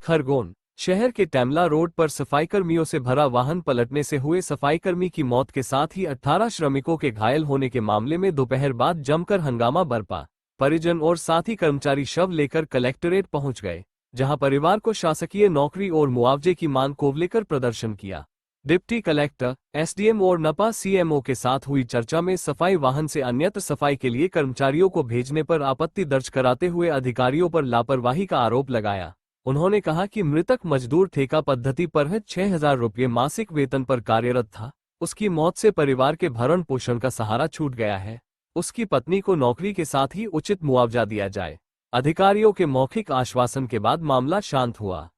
खरगोन शहर के टेमला रोड पर सफाईकर्मियों से भरा वाहन पलटने से हुए सफाईकर्मी की मौत के साथ ही 18 श्रमिकों के घायल होने के मामले में दोपहर बाद जमकर हंगामा बरपा। परिजन और साथी कर्मचारी शव लेकर कलेक्टरेट पहुंच गए, जहां परिवार को शासकीय नौकरी और मुआवजे की मांग को लेकर प्रदर्शन किया। डिप्टी कलेक्टर, एसडीएम और नपा सीएमओ के साथ हुई चर्चा में सफाई वाहन से अन्यत्र सफाई के लिए कर्मचारियों को भेजने पर आपत्ति दर्ज कराते हुए अधिकारियों पर लापरवाही का आरोप लगाया। उन्होंने कहा कि मृतक मजदूर ठेका पद्धति पर 6,000 रुपये मासिक वेतन पर कार्यरत था। उसकी मौत से परिवार के भरण पोषण का सहारा छूट गया है। उसकी पत्नी को नौकरी के साथ ही उचित मुआवजा दिया जाए। अधिकारियों के मौखिक आश्वासन के बाद मामला शांत हुआ।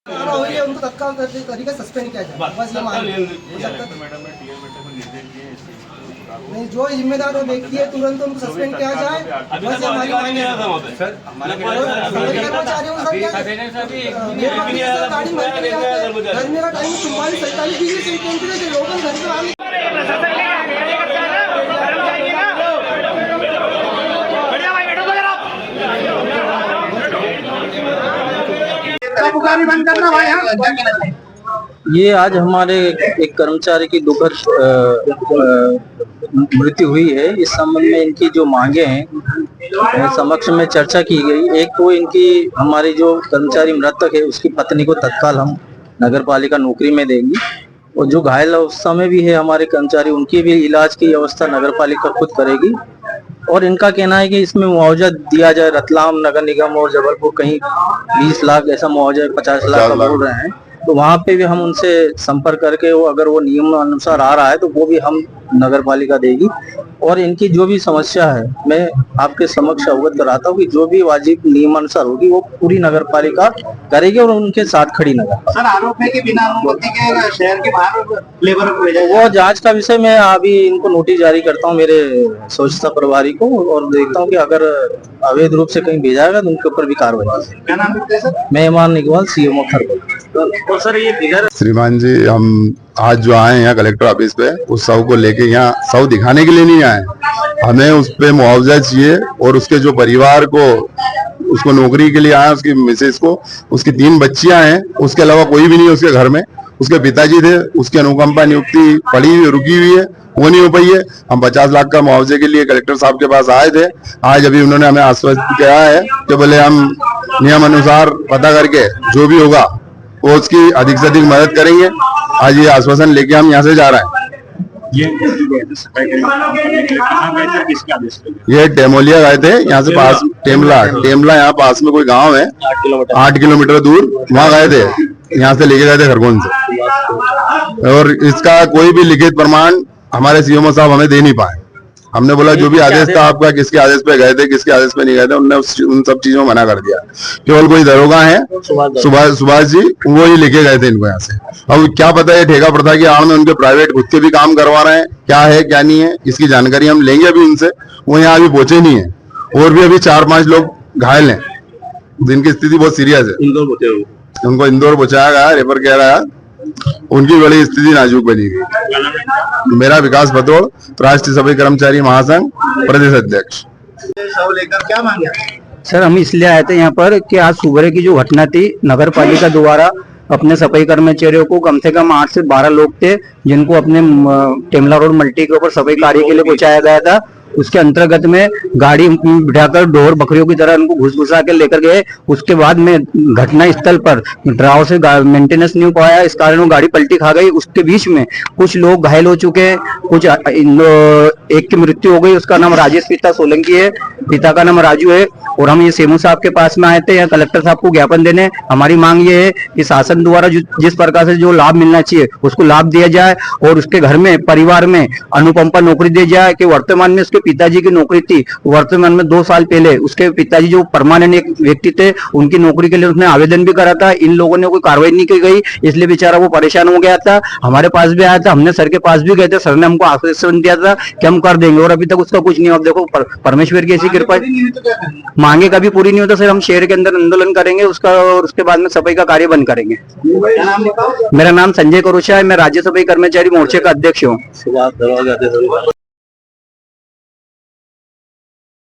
उनको तत्काल तरीके से सस्पेंड किया जाए, बस ये नहीं, जो जिम्मेदार व्यक्ति है तुरंत उनको सस्पेंड किया जाए, बस ये हमारी मांग है। कर्मचारियों को गर्मी का टाइम 44-47 डिग्री सेंटीग्रेड लोग घर से बाहर बंद करना भाई। ये आज हमारे एक कर्मचारी की दुखद मृत्यु हुई है। इस संबंध में इनकी जो मांगे हैं समक्ष में चर्चा की गई। एक तो इनकी हमारी जो कर्मचारी मृतक है उसकी पत्नी को तत्काल हम नगर पालिका नौकरी में देंगे, और जो घायल अवस्था में भी है हमारे कर्मचारी उनकी भी इलाज की व्यवस्था नगर पालिका खुद करेगी। और इनका कहना है कि इसमें मुआवजा दिया जाए। रतलाम नगर निगम और जबलपुर कहीं 20 लाख ऐसा मुआवजा 50 लाख का बोल रहे हैं, तो वहाँ पे भी हम उनसे संपर्क करके वो अगर वो नियम अनुसार आ रहा है तो वो भी हम नगर पालिका देगी। और इनकी जो भी समस्या है मैं आपके समक्ष अवगत कराता हूँ कि जो भी वाजिब नियमानुसार होगी वो पूरी नगर पालिका करेगी और उनके साथ खड़ी नगर। सर, आरोप है कि बिना अनुमति के शहर के बाहर लेबर को भेजा जाए। वो जांच का विषय मैं अभी इनको नोटिस जारी करता हूँ मेरे स्वच्छता प्रभारी को, और देखता हूँ कि अगर अवैध रूप से कहीं भेजा जाएगा तो उनके ऊपर भी कार्रवाई। क्या नाम है सर? मैं इमान इकबाल, सीएमओ खरगोन। तो सर ये फिगर श्रीमान जी, हम आज जो आए यहाँ कलेक्टर ऑफिस पे उस शव को लेके यहाँ शव दिखाने के लिए नहीं आए। हमें उस पे मुआवजा चाहिए और उसके जो परिवार को उसको नौकरी के लिए आया, उसकी मिसेज को, उसकी 3 बच्चियां हैं, उसके अलावा कोई भी नहीं है उसके घर में। उसके पिताजी थे, उसकी अनुकंपा नियुक्ति पड़ी हुई रुकी हुई है, वो नहीं हो पाई है। हम 50 लाख का मुआवजे के लिए कलेक्टर साहब के पास आए थे। आज अभी उन्होंने हमें आश्वस्त किया है कि बोले हम नियम अनुसार पता करके जो भी होगा वो उसकी अधिक से अधिक मदद करेंगे। आज ये आश्वासन लेके हम यहाँ से जा रहे हैं। ये टेमोलिया गए थे, यहाँ से पास टेमला यहाँ पास में कोई गांव है 8 किलोमीटर दूर, वहाँ गए थे। यहाँ से लेके गए थे खरगोन से, और इसका कोई भी लिखित प्रमाण हमारे सीएमओ साहब हमें दे नहीं पाए। हमने बोला जो भी आदेश था आपका, किसके आदेश पे गए थे किसके आदेश पे नहीं गए थे, उनने उन सब चीजों में मना कर दिया। केवल कोई दरोगा है सुभाष जी, वो ही लेके गए थे इनको यहाँ से। अब क्या पता है ठेका प्रथा की आड़ में उनके प्राइवेट खुद के भी काम करवा रहे हैं, क्या है क्या नहीं है इसकी जानकारी हम लेंगे अभी उनसे। वो यहाँ अभी पहुंचे नहीं है, और भी अभी 4-5 लोग घायल हैं जिनकी स्थिति बहुत सीरियस है। उनको इंदौर पहुंचाया गया, रेफर किया गया। उनकी बड़ी स्थिति नाजुक बनी गई। मेरा विकास भतोड़, राष्ट्रीय सफाई कर्मचारी महासंघ प्रदेश अध्यक्ष। लेकर क्या मांगे सर? हम इसलिए आए थे यहाँ पर कि आज सुबह की जो घटना थी, नगर पालिका द्वारा अपने सफाई कर्मचारियों को कम से कम 8 से 12 लोग थे जिनको अपने टेमला रोड मल्टी के ऊपर सफाई कार्य के लिए पहुंचाया गया था। उसके अंतर्गत में गाड़ी बिठाकर ढोर बकरियों की तरह उनको घुसा के लेकर गए। उसके बाद में घटना स्थल पर ड्राव से मेंटेनेंस नहीं हो पाया, इस कारण वो गाड़ी पलटी खा गई। उसके बीच में कुछ लोग घायल हो चुके हैं, कुछ एक की मृत्यु हो गई। उसका नाम राजेश पिता सोलंकी है, पिता का नाम राजू है। और हम ये सीएमओ साहब के पास में आए थे या कलेक्टर साहब को ज्ञापन देने। हमारी मांग ये है कि शासन द्वारा जिस प्रकार से जो लाभ मिलना चाहिए उसको लाभ दिया जाए, और उसके घर में परिवार में अनुकंपा नौकरी दी जाए। कि वर्तमान में उसके पिताजी की नौकरी थी, वर्तमान में 2 साल पहले उसके पिताजी जो परमानेंट एक व्यक्ति थे उनकी नौकरी के लिए उसने आवेदन भी करा था। इन लोगों ने कोई कार्रवाई नहीं की गई, इसलिए बेचारा वो परेशान हो गया था। हमारे पास भी आया था, हमने सर के पास भी गए थे, सर ने हमको आश्वासन दिया था कि हम कर देंगे, और अभी तक उसका कुछ नहीं हुआ। अब देखो परमेश्वर की ऐसी कृपा, मांगे कभी पूरी नहीं होता सर। हम शहर के अंदर आंदोलन करेंगे उसका, और उसके बाद में सफाई का कार्य बंद करेंगे। मेरा नाम संजय करोशा है, मैं राज्य सफाई कर्मचारी मोर्चे का अध्यक्ष हूँ।